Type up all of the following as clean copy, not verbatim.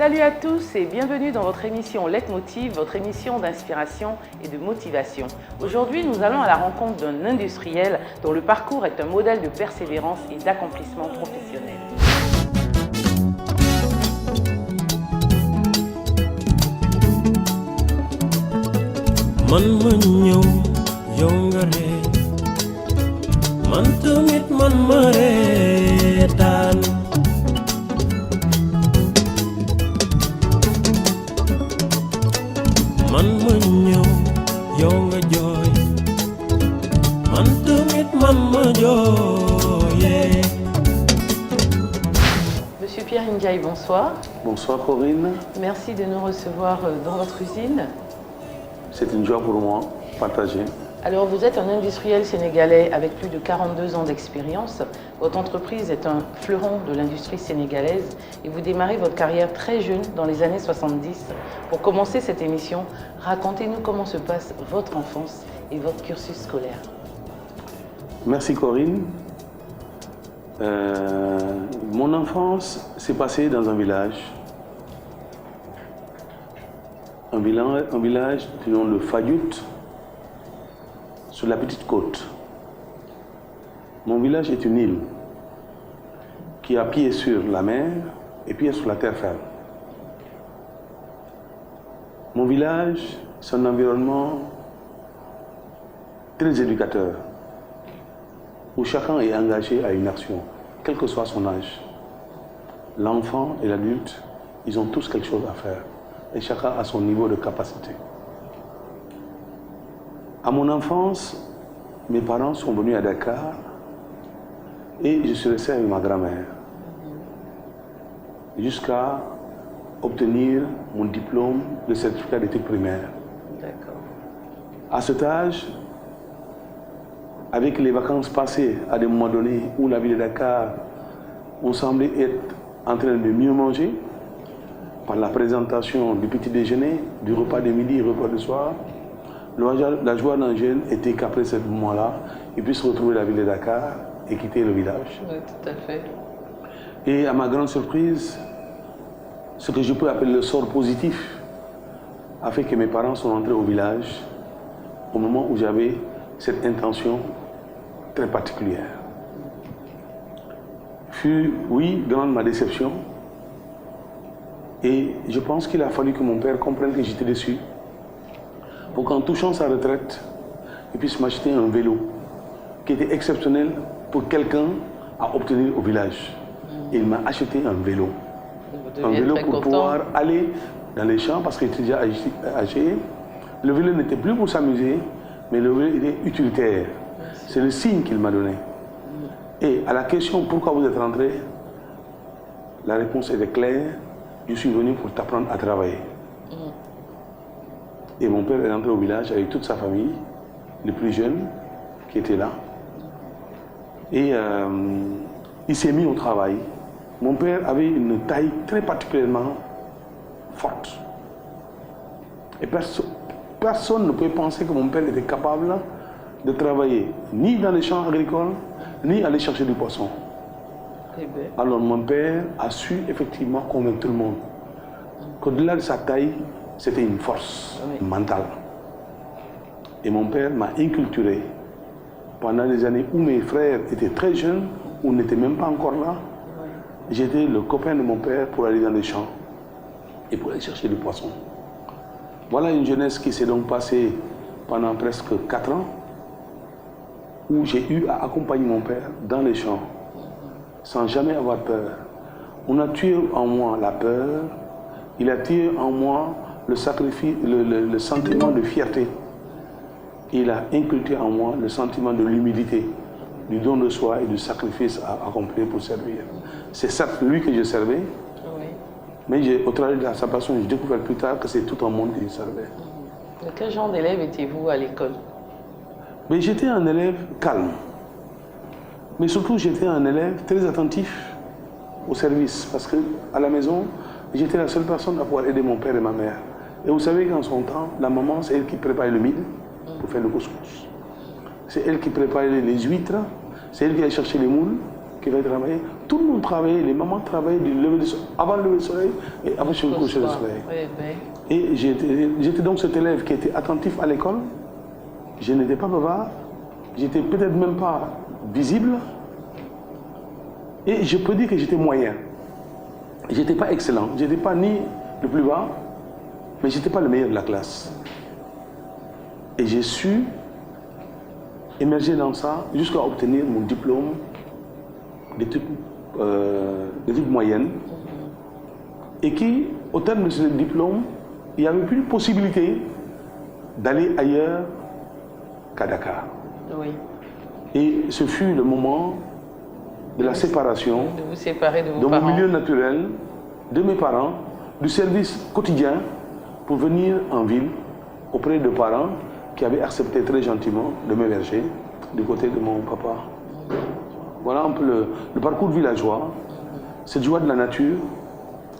Salut à tous et bienvenue dans votre émission Leitmotiv, votre émission d'inspiration et de motivation. Aujourd'hui, nous allons à la rencontre d'un industriel dont le parcours est un modèle de persévérance et d'accomplissement professionnel. Monsieur Pierre Ndiaye, bonsoir. Bonsoir Corinne. Merci de nous recevoir dans votre usine. C'est une joie pour moi, partagée. Alors vous êtes un industriel sénégalais avec plus de 42 ans d'expérience. Votre entreprise est un fleuron de l'industrie sénégalaise et vous démarrez votre carrière très jeune dans les années 70. Pour commencer cette émission, racontez-nous comment se passe votre enfance et votre cursus scolaire. Merci Corinne. Mon enfance s'est passée dans un village. Un village du nom de Fadiout, sur la petite côte. Mon village est une île qui a pied sur la mer et pied sur la terre ferme. Mon village, c'est un environnement très éducateur, où chacun est engagé à une action, quel que soit son âge. L'enfant et l'adulte, ils ont tous quelque chose à faire, et chacun a son niveau de capacité. À mon enfance, mes parents sont venus à Dakar et je suis resté avec ma grand-mère jusqu'à obtenir mon diplôme de certificat d'études primaires. D'accord. À cet âge, avec les vacances passées à des moments donnés où la ville de Dakar, on semblait être en train de mieux manger par la présentation du petit déjeuner, du repas de midi et repas de soir. La joie d'un jeune était qu'après ce moment-là, il puisse retrouver la ville de Dakar et quitter le village. Oui, tout à fait. Et à ma grande surprise, ce que je peux appeler le sort positif a fait que mes parents sont rentrés au village au moment où j'avais cette intention très particulière. Fut, oui, grande ma déception. Et je pense qu'il a fallu que mon père comprenne que j'étais déçu, pour qu'en touchant sa retraite, il puisse m'acheter un vélo qui était exceptionnel pour quelqu'un à obtenir au village. Et il m'a acheté un vélo. Un vélo pour pouvoir aller dans les champs parce qu'il était déjà âgé. Le vélo n'était plus pour s'amuser, mais le vélo était utilitaire. C'est le signe qu'il m'a donné. Et à la question pourquoi vous êtes rentré, la réponse était claire. Je suis venu pour t'apprendre à travailler. Et mon père est rentré au village avec toute sa famille, les plus jeunes qui étaient là. Et il s'est mis au travail. Mon père avait une taille très particulièrement forte. Et personne ne pouvait penser que mon père était capable de travailler ni dans les champs agricoles, ni aller chercher du poisson. Alors mon père a su effectivement convaincre tout le monde qu'au-delà de sa taille, c'était une force mentale. Et mon père m'a inculturé pendant les années où mes frères étaient très jeunes, ou n'étaient même pas encore là. J'étais le copain de mon père pour aller dans les champs et pour aller chercher du poisson. Voilà une jeunesse qui s'est donc passée pendant presque 4 ans, où j'ai eu à accompagner mon père dans les champs, sans jamais avoir peur. On a tué en moi la peur, il a tué en moi le sentiment de fierté. Il a inculqué en moi le sentiment de l'humilité, du don de soi et du sacrifice à accomplir pour servir. C'est certes lui que je servais, mais au travers de sa passion, j'ai découvert plus tard que c'est tout un monde qui servait. De quel genre d'élève étiez-vous à l'école? Mais j'étais un élève calme. Mais surtout, j'étais un élève très attentif au service. Parce qu'à la maison, j'étais la seule personne à pouvoir aider mon père et ma mère. Et vous savez qu'en son temps, la maman, c'est elle qui préparait le mil pour faire le couscous. C'est elle qui préparait les huîtres. C'est elle qui allait chercher les moules qui va travailler. Tout le monde travaillait, les mamans travaillaient avant le lever du soleil et après le coucher du soleil. Oui, oui. Et j'étais donc cet élève qui était attentif à l'école. Je n'étais pas bavard, j'étais peut-être même pas visible. Et je peux dire que j'étais moyen. Je n'étais pas excellent, je n'étais pas ni le plus bas, mais je n'étais pas le meilleur de la classe. Et j'ai su émerger dans ça jusqu'à obtenir mon diplôme d'études moyennes. Et qui, au terme de ce diplôme, il n'y avait plus de possibilité d'aller ailleurs qu'à Dakar. Oui. Et ce fut le moment de la séparation De vous séparer de vos de parents. mon milieu naturel, de mes parents, du service quotidien pour venir en ville auprès de parents qui avaient accepté très gentiment de m'héberger du côté de mon papa. Voilà un peu le parcours villageois, cette joie de la nature,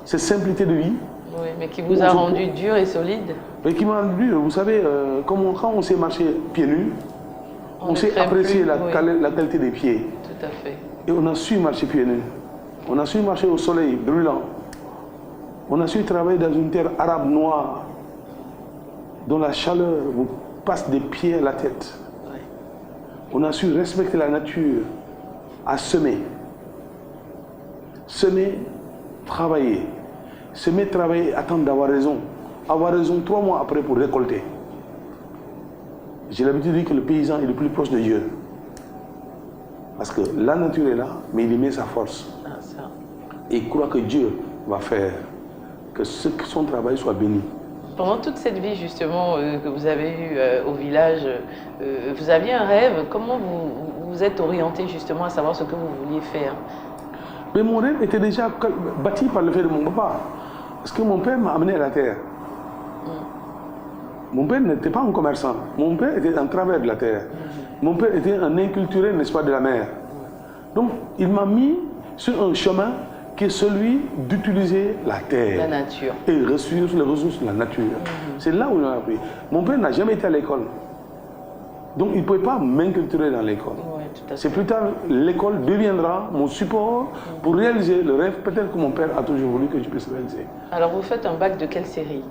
cette simplicité de vie. Oui, mais qui vous a rendu dur et solide. Mais qui m'a rendu, vous savez, quand on sait marcher pieds nus, on sait apprécier la qualité des pieds. Tout à fait. Et on a su marcher pieds nus. On a su marcher au soleil brûlant. On a su travailler dans une terre arabe noire, dont la chaleur vous passe des pieds à la tête. Oui. On a su respecter la nature, à semer. Semer, travailler. Semer, travailler, attendre d'avoir raison. Avoir raison 3 mois après pour récolter. J'ai l'habitude de dire que le paysan est le plus proche de Dieu. Parce que la nature est là, mais il y met sa force. Ah, ça. Et il croit que Dieu va faire que son travail soit béni. Pendant toute cette vie justement que vous avez eue au village, vous aviez un rêve. Comment vous vous êtes orienté justement à savoir ce que vous vouliez faire? Mais mon rêve était déjà bâti par le fait de mon papa. Parce que mon père m'a amené à la terre. Mon père n'était pas un commerçant. Mon père était un travers de la terre. Mon père était un inculturé, n'est-ce pas, de la mer. Donc, il m'a mis sur un chemin qui est celui d'utiliser la terre. La nature. Et les ressources de la nature. C'est là où il m'a appris. Mon père n'a jamais été à l'école. Donc, il ne pouvait pas m'inculturer dans l'école. Oui, tout à fait. C'est plus tard, l'école deviendra mon support pour réaliser le rêve peut-être que mon père a toujours voulu que je puisse réaliser. Alors, vous faites un bac de quelle série?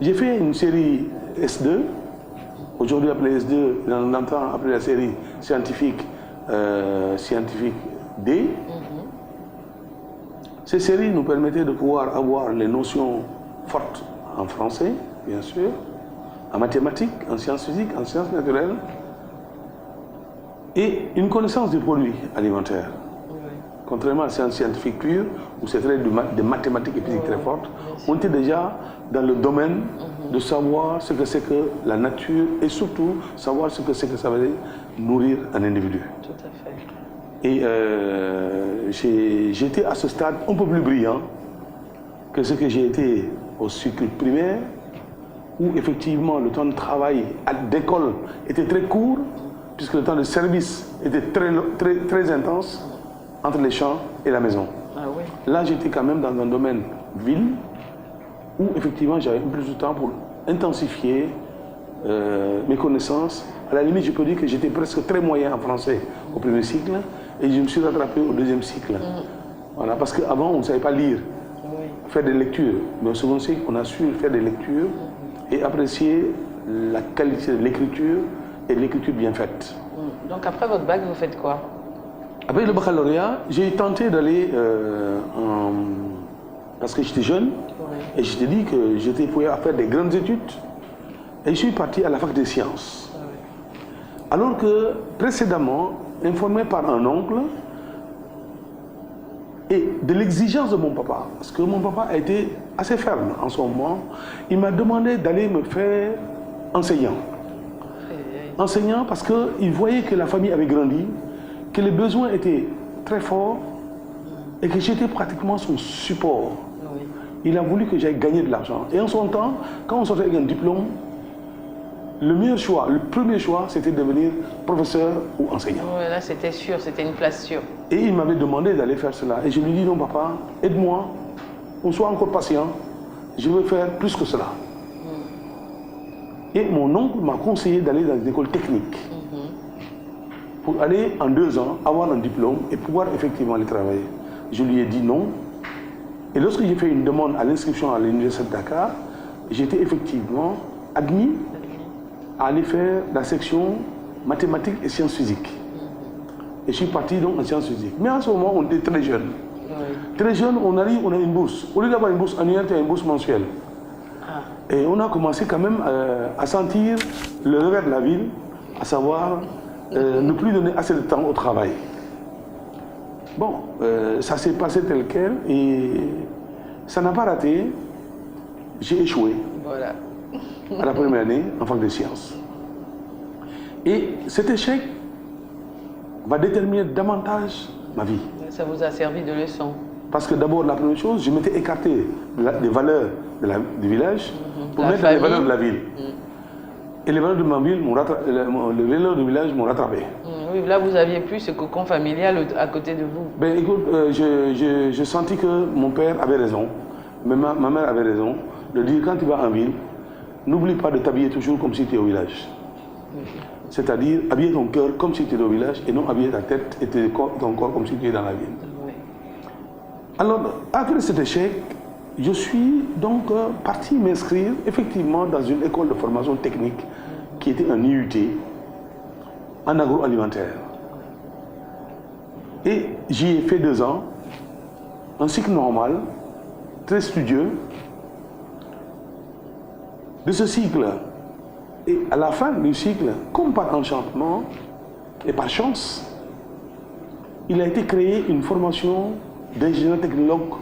J'ai fait une série S2, aujourd'hui appelée S2, on entend appeler la série scientifique, scientifique D. Ces séries nous permettaient de pouvoir avoir les notions fortes en français, bien sûr, en mathématiques, en sciences physiques, en sciences naturelles, et une connaissance des produits alimentaires. Contrairement à la science scientifique pure, où c'est très de mathématiques et physique très fortes, on était déjà dans le domaine de savoir ce que c'est que la nature et surtout savoir ce que c'est que ça veut dire nourrir un individu. Tout à fait. Et j'étais à ce stade un peu plus brillant que ce que j'ai été au cycle primaire, où effectivement le temps de travail d'école était très court, puisque le temps de service était très intense entre les champs et la maison. Ah oui. Là, j'étais quand même dans un domaine ville, où effectivement j'avais plus de temps pour intensifier mes connaissances. À la limite, je peux dire que j'étais presque très moyen en français au premier cycle, et je me suis rattrapé au deuxième cycle. Voilà, parce qu'avant, on ne savait pas lire, faire des lectures. Mais au second cycle, on a su faire des lectures et apprécier la qualité de l'écriture et de l'écriture bien faite. Donc après votre bac, vous faites quoi? Après le baccalauréat, j'ai tenté d'aller parce que j'étais jeune, et je t'ai dit que j'étais prêt à faire des grandes études, et je suis parti à la fac des sciences. Alors que précédemment, informé par un oncle, et de l'exigence de mon papa, parce que mon papa a été assez ferme en ce moment, il m'a demandé d'aller me faire enseignant. Enseignant parce qu'il voyait que la famille avait grandi, que les besoins étaient très forts et que j'étais pratiquement son support. Il a voulu que j'aille gagner de l'argent. Et en son temps, quand on sortait avec un diplôme, le meilleur choix, le premier choix, c'était de devenir professeur ou enseignant. Oui, là c'était sûr, c'était une place sûre. Et il m'avait demandé d'aller faire cela. Et je lui ai dit, non papa, aide-moi, on soit encore patient, je veux faire plus que cela. Et mon oncle m'a conseillé d'aller dans des écoles techniques. pour aller en 2 ans, avoir un diplôme et pouvoir effectivement aller travailler. Je lui ai dit non. Et lorsque j'ai fait une demande à l'inscription à l'Université de Dakar, j'ai été effectivement admis à aller faire la section mathématiques et sciences physiques. Et je suis parti donc en sciences physiques. Mais en ce moment, on était très jeunes. Oui. Très jeunes, on arrive, on a une bourse. Au lieu d'avoir une bourse annuelle, tu as une bourse mensuelle. Ah. Et on a commencé quand même à sentir le revers de la ville, à savoir ne plus donner assez de temps au travail. Bon, ça s'est passé tel quel et ça n'a pas raté. J'ai échoué. Voilà. À la première année en fac de sciences. Et cet échec va déterminer davantage ma vie. Ça vous a servi de leçon. Parce que d'abord, la première chose, je m'étais écarté des valeurs du village pour mettre les valeurs de la ville. Et les valeurs de ma ville, les valeurs du village m'ont rattrapé. Oui, là, vous aviez plus ce cocon familial à côté de vous. Ben, écoute, j'ai senti que mon père avait raison, mais ma mère avait raison, de dire quand tu vas en ville, n'oublie pas de t'habiller toujours comme si tu étais au village. C'est-à-dire habiller ton cœur comme si tu étais au village et non habiller ta tête et ton corps comme si tu étais dans la ville. Oui. Alors, après cet échec, je suis donc parti m'inscrire effectivement dans une école de formation technique qui était un IUT en agroalimentaire. Et j'y ai fait 2 ans, un cycle normal, très studieux. De ce cycle, et à la fin du cycle, comme par enchantement et par chance, il a été créé une formation d'ingénieur technologue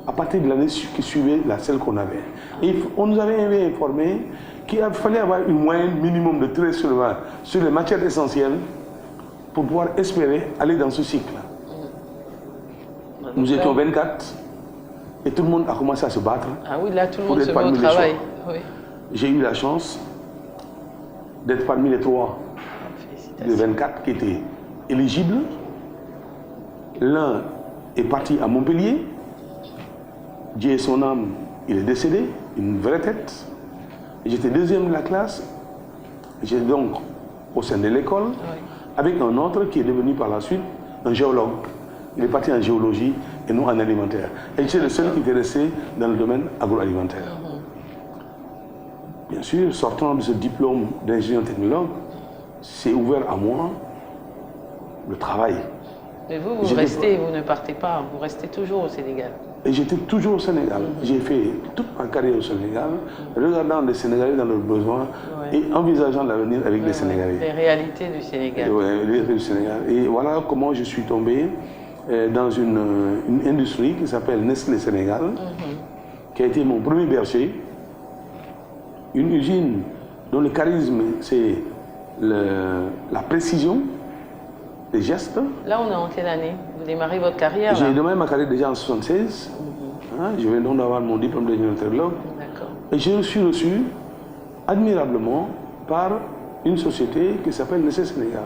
à partir de l'année qui suivait celle qu'on avait. Et on nous avait informé qu'il fallait avoir une moyenne minimum de 13 sur 20 sur les matières essentielles pour pouvoir espérer aller dans ce cycle. Nous étions 24 et tout le monde a commencé à se battre. Ah oui, là tout le monde se met au travail. Oui. J'ai eu la chance d'être parmi les 3 des 24 qui étaient éligibles. L'un est parti à Montpellier. Dieu et son âme, il est décédé, une vraie tête. J'étais 2e de la classe. J'étais donc au sein de l'école, oui, avec un autre qui est devenu par la suite un géologue. Il est parti en géologie et non en alimentaire. Et j'étais le seul qui était resté dans le domaine agroalimentaire. Bien sûr, sortant de ce diplôme d'ingénieur technologue, c'est ouvert à moi le travail. Mais vous restez, vous ne partez pas, vous restez toujours au Sénégal. Et j'étais toujours au Sénégal. J'ai fait toute ma carrière au Sénégal, regardant les Sénégalais dans leurs besoins et envisageant l'avenir avec les Sénégalais. Les réalités du Sénégal. Oui, les réalités du Sénégal. Et voilà comment je suis tombé dans une industrie qui s'appelle Nestlé Sénégal, qui a été mon premier berger. Une usine dont le charisme, c'est la précision des gestes. Là, on est en quelle année? Vous démarrez votre carrière? J'ai démarré ma carrière déjà en 1976. Je viens donc d'avoir mon diplôme d'ingénieur technologue. Et je suis reçu admirablement par une société qui s'appelle Nestlé Sénégal.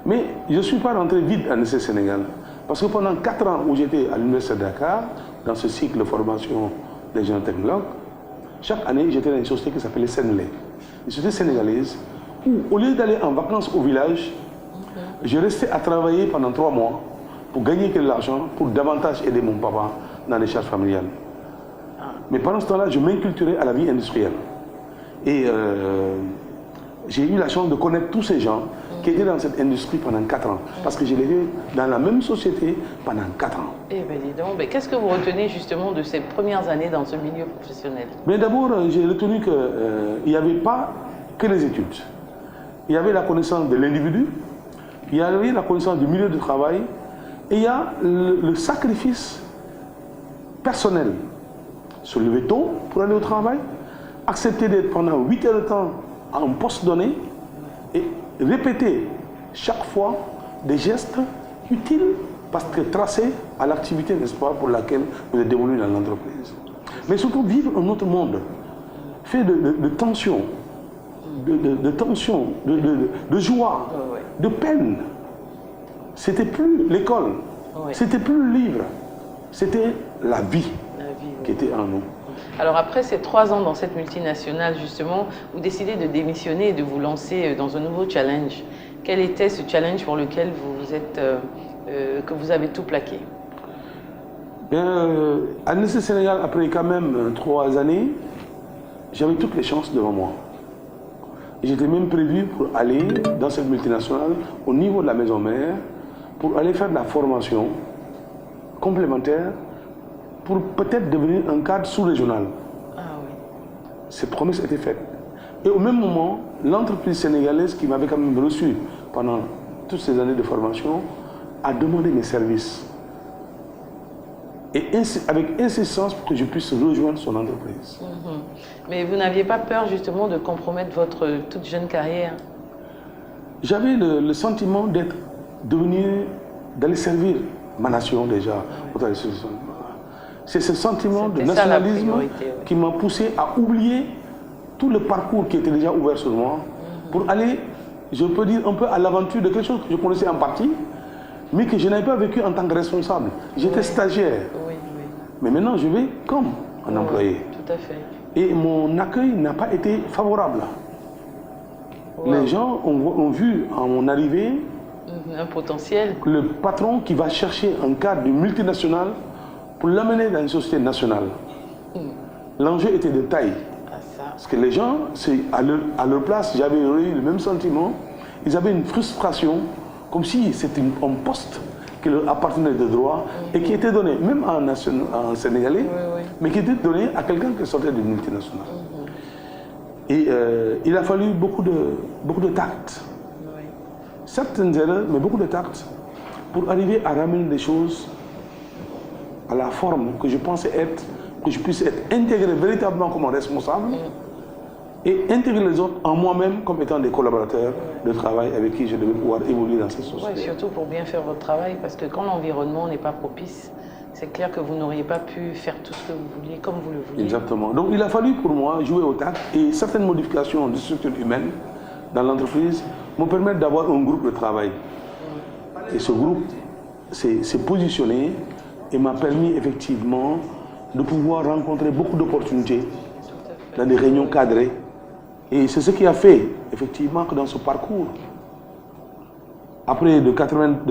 Mais je ne suis pas rentré vite à Nestlé Sénégal. Parce que pendant 4 ans où j'étais à l'Université de Dakar, dans ce cycle de formation d'ingénieur technologue, chaque année, j'étais dans une société qui s'appelait Senelec, une société sénégalaise, où au lieu d'aller en vacances au village, je restais à travailler pendant 3 mois pour gagner de l'argent, pour davantage aider mon papa dans les charges familiales. Mais pendant ce temps-là, je m'inculturais à la vie industrielle. Et j'ai eu la chance de connaître tous ces gens qui étaient dans cette industrie pendant 4 ans. Parce que je l'ai vu dans la même société pendant 4 ans. Eh bien, dis donc, qu'est-ce que vous retenez justement de ces premières années dans ce milieu professionnel? Mais d'abord, j'ai retenu qu'il n'y avait pas que les études. Il y avait la connaissance de l'individu, il y avait la connaissance du milieu de travail, et il y a le sacrifice personnel. Se lever tôt pour aller au travail, accepter d'être pendant 8 heures de temps à un poste donné, et répéter chaque fois des gestes utiles parce que tracés à l'activité, n'est-ce pas, pour laquelle vous êtes dévolu dans l'entreprise. Mais surtout vivre un autre monde, fait de tension, de joie, de peine. C'était plus l'école, c'était plus le livre, c'était la vie qui était en nous. Alors après ces 3 ans dans cette multinationale, justement, vous décidez de démissionner et de vous lancer dans un nouveau challenge. Quel était ce challenge pour lequel que vous avez tout plaqué? À l'Université du Sénégal, après quand même 3 années, j'avais toutes les chances devant moi. J'étais même prévu pour aller dans cette multinationale au niveau de la maison mère, pour aller faire de la formation complémentaire pour peut-être devenir un cadre sous-régional. Ah oui. Cette promesse était faite. Et au même moment, l'entreprise sénégalaise qui m'avait quand même reçu pendant toutes ces années de formation a demandé mes services. Et avec insistance pour que je puisse rejoindre son entreprise. Mais vous n'aviez pas peur justement de compromettre votre toute jeune carrière? J'avais le sentiment d'aller servir ma nation déjà. C'est ce sentiment de nationalisme qui m'a poussé à oublier tout le parcours qui était déjà ouvert sur moi pour aller, je peux dire, un peu à l'aventure de quelque chose que je connaissais en partie, mais que je n'avais pas vécu en tant que responsable. J'étais stagiaire. Oui. Mais maintenant, je vais comme un employé. Tout à fait. Et mon accueil n'a pas été favorable. Les gens ont vu en mon arrivée un potentiel. Le patron qui va chercher un cadre d'une multinationale pour l'amener dans une société nationale. L'enjeu était de taille. Parce que les gens, à leur place, j'avais eu le même sentiment. Ils avaient une frustration, comme si c'était un poste qui leur appartenait de droit et qui était donné, même en sénégalais, mais qui était donné à quelqu'un qui sortait d'une multinationale. Et il a fallu beaucoup de tact. Certaines erreurs, mais beaucoup de tact pour arriver à ramener des choses à la forme que je pensais être, que je puisse être intégré véritablement comme un responsable et intégrer les autres en moi-même comme étant des collaborateurs de travail avec qui je devais pouvoir évoluer dans cette société. Oui, surtout pour bien faire votre travail, parce que quand l'environnement n'est pas propice, c'est clair que vous n'auriez pas pu faire tout ce que vous vouliez comme vous le vouliez. Exactement. Donc il a fallu pour moi jouer au tact et certaines modifications de structure humaine dans l'entreprise me permettent d'avoir un groupe de travail. Et ce groupe s'est positionné et m'a permis effectivement de pouvoir rencontrer beaucoup d'opportunités dans des réunions cadrées. Et c'est ce qui a fait effectivement que dans ce parcours, après de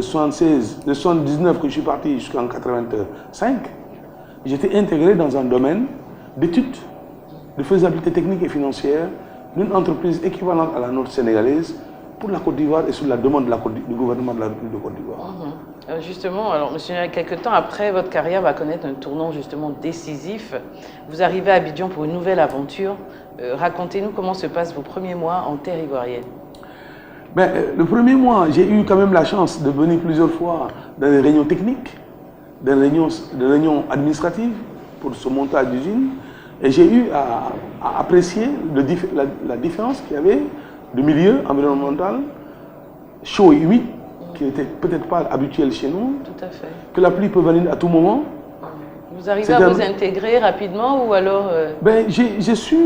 79 que je suis parti jusqu'en 85, j'étais intégré dans un domaine d'études de faisabilité technique et financière d'une entreprise équivalente à la nôtre sénégalaise pour la Côte d'Ivoire et sous la demande du gouvernement de la République de Côte d'Ivoire. Justement, alors monsieur, quelques temps après, votre carrière va connaître un tournant justement décisif. Vous arrivez à Abidjan pour une nouvelle aventure. Racontez-nous comment se passent vos premiers mois en terre ivoirienne. Le premier mois, j'ai eu quand même la chance de venir plusieurs fois dans des réunions techniques, des réunions administratives pour ce montage d'usine. Et j'ai eu à apprécier la différence qu'il y avait de milieu environnemental, chaud et humide, qui n'était peut-être pas habituel chez nous. Tout à fait. Que la pluie peut venir à tout moment. Vous arrivez à vous intégrer rapidement ou alors j'ai su,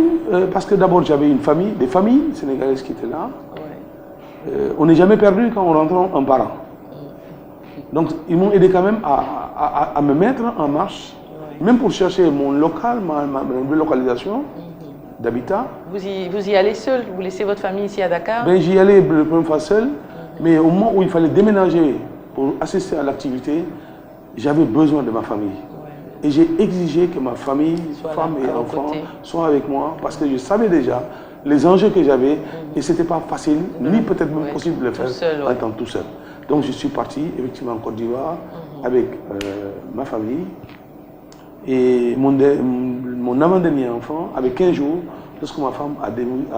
parce que d'abord j'avais des familles sénégalaises qui étaient là. On n'est jamais perdu quand on rentre en parent. Donc ils m'ont aidé quand même à me mettre en marche, même pour chercher mon local, ma localisation d'habitat. Vous y allez seul? Vous laissez votre famille ici à Dakar? J'y allais la première fois seul, mais au moment où il fallait déménager pour assister à l'activité, j'avais besoin de ma famille. Et j'ai exigé que ma famille, femme et enfants, soient avec moi parce que je savais déjà les enjeux que j'avais et ce n'était pas facile, ni peut-être même possible de le faire en étant tout seul. Donc je suis parti effectivement en Côte d'Ivoire avec ma famille et mon avant-dernier enfant avec 15 jours lorsque ma femme a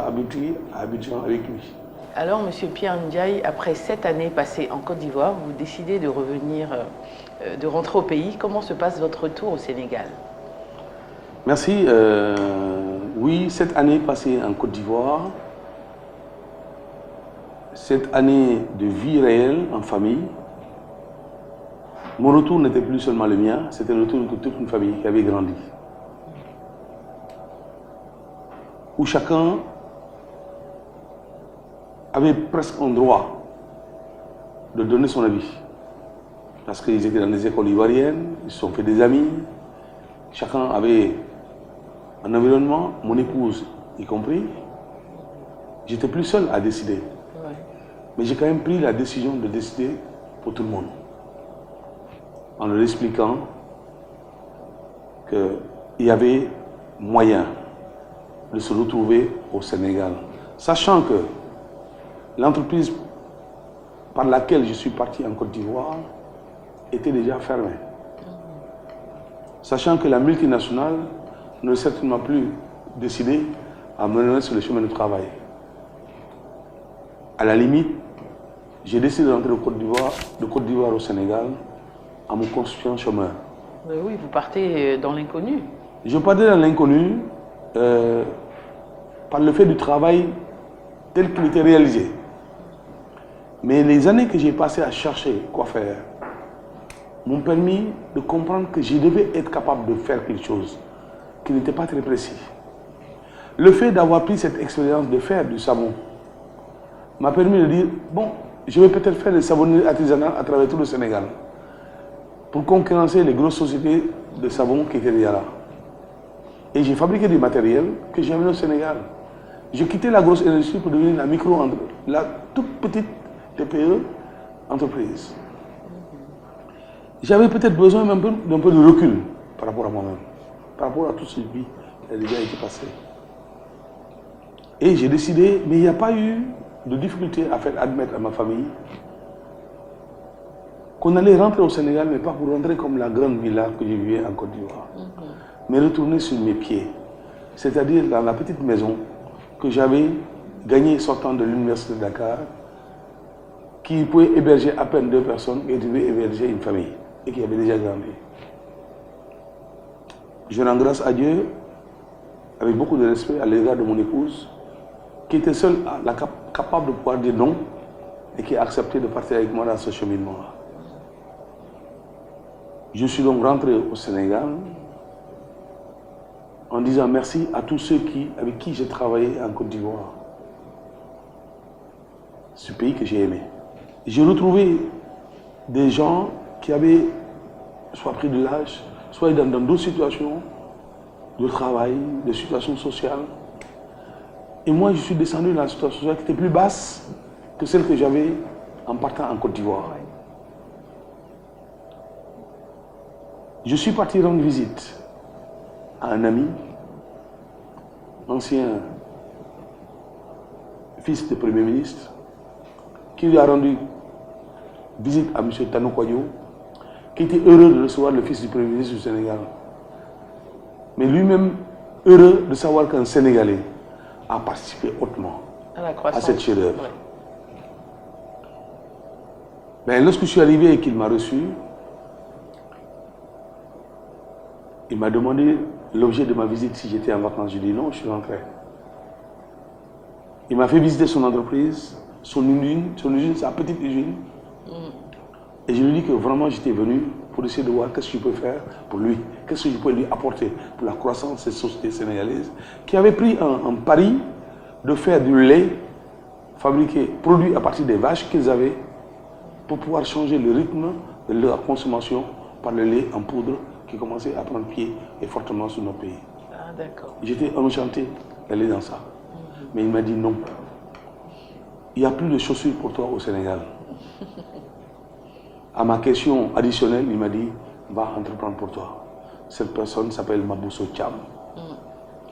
habité à Abidjan avec lui. Alors, Monsieur Pierre Ndiaye, après 7 années passées en Côte d'Ivoire, vous décidez de revenir, de rentrer au pays. Comment se passe votre retour au Sénégal? Merci. Oui, 7 années passées en Côte d'Ivoire, 7 années de vie réelle en famille. Mon retour n'était plus seulement le mien, c'était le retour de toute une famille qui avait grandi. Où chacun avait presque un droit de donner son avis. Parce qu'ils étaient dans des écoles ivoiriennes, ils se sont fait des amis, chacun avait un environnement, mon épouse y compris. J'étais plus seul à décider. Mais j'ai quand même pris la décision de décider pour tout le monde. En leur expliquant qu'il y avait moyen de se retrouver au Sénégal. Sachant que l'entreprise par laquelle je suis parti en Côte d'Ivoire était déjà fermée. Sachant que la multinationale ne certainement plus décidé à me mener sur le chemin de travail. À la limite, j'ai décidé d'entrer de Côte d'Ivoire au Sénégal en me construisant un chemin. Mais oui, vous partez dans l'inconnu. Je partais dans l'inconnu par le fait du travail tel qu'il était réalisé. Mais les années que j'ai passées à chercher quoi faire m'ont permis de comprendre que je devais être capable de faire quelque chose qui n'était pas très précis. Le fait d'avoir pris cette expérience de faire du savon m'a permis de dire, bon, je vais peut-être faire des savonneries artisanales à travers tout le Sénégal pour concurrencer les grosses sociétés de savon qui étaient déjà là. Et j'ai fabriqué du matériel que j'ai amené au Sénégal. J'ai quitté la grosse industrie pour devenir la toute petite TPE entreprise. J'avais peut-être besoin d'un peu de recul par rapport à moi-même, par rapport à toute cette vie qui a déjà été passée. Et j'ai décidé, mais il n'y a pas eu de difficulté à faire admettre à ma famille qu'on allait rentrer au Sénégal, mais pas pour rentrer comme la grande villa que je vivais en Côte d'Ivoire, mais retourner sur mes pieds, c'est-à-dire dans la petite maison que j'avais gagnée sortant de l'université de Dakar, qui pouvait héberger à peine 2 personnes et devait héberger une famille, et qui avait déjà grandi. Je rends grâce à Dieu, avec beaucoup de respect à l'égard de mon épouse, qui était seule capable de pouvoir dire non, et qui a accepté de partir avec moi dans ce cheminement-là. Je suis donc rentré au Sénégal en disant merci à tous ceux avec qui j'ai travaillé en Côte d'Ivoire. Ce pays que j'ai aimé. J'ai retrouvé des gens qui avaient soit pris de l'âge, soit dans d'autres situations de travail, des situations sociales. Et moi, je suis descendu dans la situation sociale qui était plus basse que celle que j'avais en partant en Côte d'Ivoire. Je suis parti rendre visite à un ami, ancien fils de Premier ministre, qui lui a rendu visite à M. Tanou Kouadio, qui était heureux de recevoir le fils du Premier ministre du Sénégal. Mais lui-même heureux de savoir qu'un Sénégalais a participé hautement à cette chef-d'œuvre. Ouais. Ben, lorsque je suis arrivé et qu'il m'a reçu, il m'a demandé l'objet de ma visite si j'étais en vacances. Je lui ai dit non, je suis rentré. Il m'a fait visiter son entreprise, son usine, sa petite usine. Et je lui ai dit que vraiment j'étais venu pour essayer de voir qu'est-ce que je peux faire pour lui, qu'est-ce que je peux lui apporter pour la croissance de cette société sénégalaise qui avait pris un pari de faire du lait fabriqué, produit à partir des vaches qu'ils avaient pour pouvoir changer le rythme de leur consommation par le lait en poudre qui commençait à prendre pied et fortement sur nos pays. Ah, d'accord. J'étais enchanté d'aller dans ça. Mais il m'a dit non. Il n'y a plus de chaussures pour toi au Sénégal. À ma question additionnelle, il m'a dit, va entreprendre pour toi. Cette personne s'appelle Mabousso Thiam.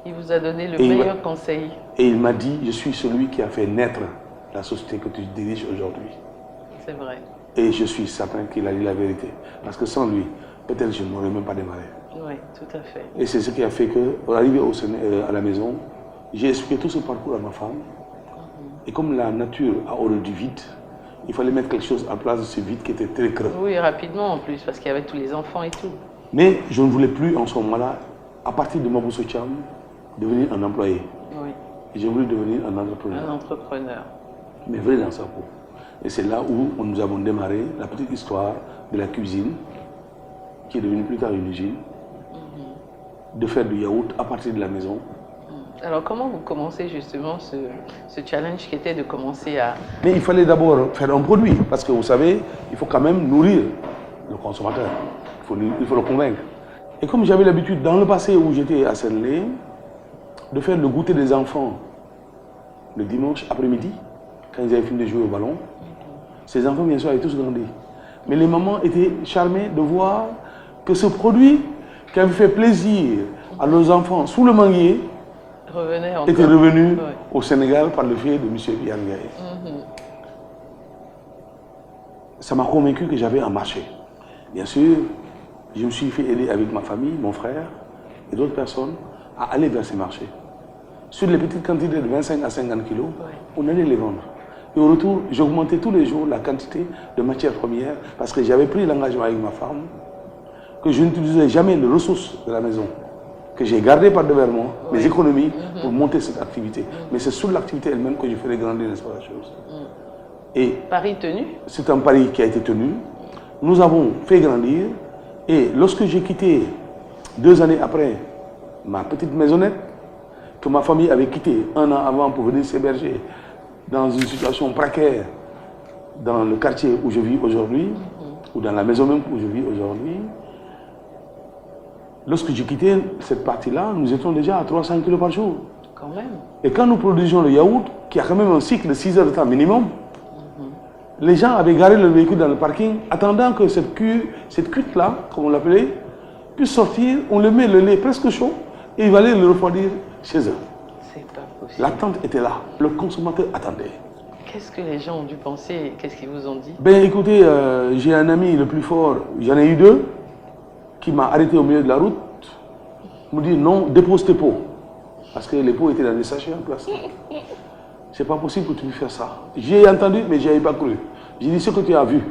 Il vous a donné le meilleur conseil. Et il m'a dit, je suis celui qui a fait naître la société que tu diriges aujourd'hui. C'est vrai. Et je suis certain qu'il a dit la vérité. Parce que sans lui, peut-être je n'aurais même pas démarré. Oui, tout à fait. Et c'est ce qui a fait qu'arrivé à la maison, j'ai expliqué tout ce parcours à ma femme. Et comme la nature a horreur du vide, il fallait mettre quelque chose à place de ce vide qui était très creux. Oui, rapidement en plus, parce qu'il y avait tous les enfants et tout. Mais je ne voulais plus en ce moment-là, à partir de Mabousso Thiam, devenir un employé. Oui. Et j'ai voulu devenir un entrepreneur. Un entrepreneur. Mais vrai dans sa peau. Et c'est là où nous avons démarré la petite histoire de la cuisine, qui est devenue plus tard une usine, de faire du yaourt à partir de la maison. Alors comment vous commencez justement ce challenge qui était de commencer à... Mais il fallait d'abord faire un produit, parce que vous savez, il faut quand même nourrir le consommateur, il faut le convaincre. Et comme j'avais l'habitude dans le passé où j'étais à Senelé, de faire le goûter des enfants le dimanche après-midi, quand ils avaient fini de jouer au ballon. Ces enfants, bien sûr, avaient tous grandi. Mais les mamans étaient charmées de voir que ce produit qui avait fait plaisir à leurs enfants sous le manguier était revenu au Sénégal par le fait de M. Pierre Ndiaye. Ça m'a convaincu que j'avais un marché. Bien sûr, je me suis fait aider avec ma famille, mon frère et d'autres personnes à aller vers ces marchés. Sur les petites quantités de 25 à 50 kilos, on allait les vendre. Et au retour, j'augmentais tous les jours la quantité de matières premières parce que j'avais pris l'engagement avec ma femme que je n'utilisais jamais les ressources de la maison, que j'ai gardé par devers moi, mes économies, pour monter cette activité. Mais c'est sur l'activité elle-même que je ferai grandir, n'est-ce pas, la chose. Et pari tenu. C'est un pari qui a été tenu. Nous avons fait grandir. Et lorsque j'ai quitté, 2 années après, ma petite maisonnette, que ma famille avait quittée 1 an avant pour venir s'héberger dans une situation précaire dans le quartier où je vis aujourd'hui, ou dans la maison même où je vis aujourd'hui, lorsque j'ai quitté cette partie-là, nous étions déjà à 300 kilos par jour. Quand même. Et quand nous produisions le yaourt, qui a quand même un cycle de 6 heures de temps minimum, les gens avaient garé le véhicule dans le parking, attendant que cette cuite-là, comme on l'appelait, puisse sortir. On le met le lait presque chaud et il va aller le refroidir chez eux. C'est pas possible. L'attente était là. Le consommateur attendait. Qu'est-ce que les gens ont dû penser? Qu'est-ce qu'ils vous ont dit? Ben écoutez, j'ai un ami le plus fort, j'en ai eu 2, qui m'a arrêté au milieu de la route. Il me dit non, dépose tes pots. Parce que les pots étaient dans des sachets en plastique. C'est pas possible que tu puisses faire ça. J'ai entendu, mais je n'y avais pas cru. J'ai dit ce que tu as vu,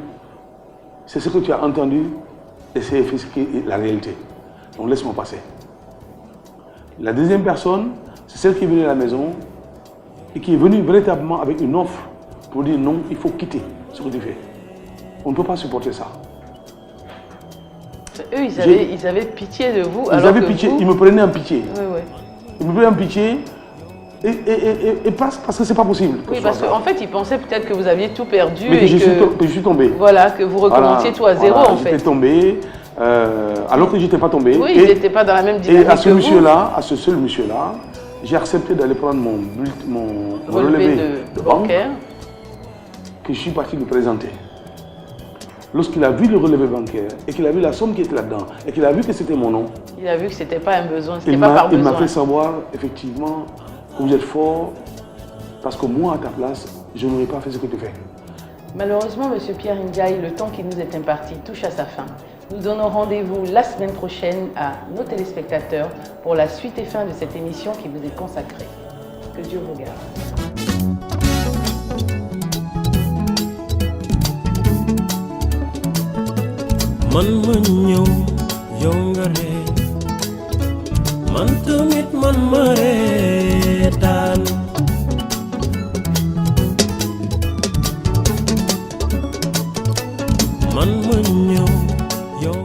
c'est ce que tu as entendu, et c'est la réalité. Donc laisse-moi passer. La deuxième personne, c'est celle qui est venue à la maison et qui est venue véritablement avec une offre pour dire non, il faut quitter ce que tu fais. On ne peut pas supporter ça. Eux, ils avaient pitié de vous. Ils avaient pitié, ils me prenaient en pitié. Oui. Ils me prenaient en pitié. Et parce que c'est pas possible. Oui, parce qu'en fait, ils pensaient peut-être que vous aviez tout perdu. Mais que je suis tombé. Voilà, que vous recommenciez tout à zéro en fait. J'étais tombé, alors que je n'étais pas tombé. Oui, ils n'étaient pas dans la même dynamique. Et à ce monsieur-là, à ce seul monsieur-là, j'ai accepté d'aller prendre mon relevé de bancaire que je suis parti lui présenter. Lorsqu'il a vu le relevé bancaire et qu'il a vu la somme qui était là-dedans et qu'il a vu que c'était mon nom, il a vu que ce n'était pas un besoin, c'était pas par besoin. Il m'a fait savoir effectivement que vous êtes fort parce que moi, à ta place, je n'aurais pas fait ce que tu fais. Malheureusement, M. Pierre Ndiaye, le temps qui nous est imparti touche à sa fin. Nous donnons rendez-vous la semaine prochaine à nos téléspectateurs pour la suite et fin de cette émission qui vous est consacrée. Que Dieu vous garde. Man ma ñëw yow nga ree man tamit man ma reetaan man ma ñëw yow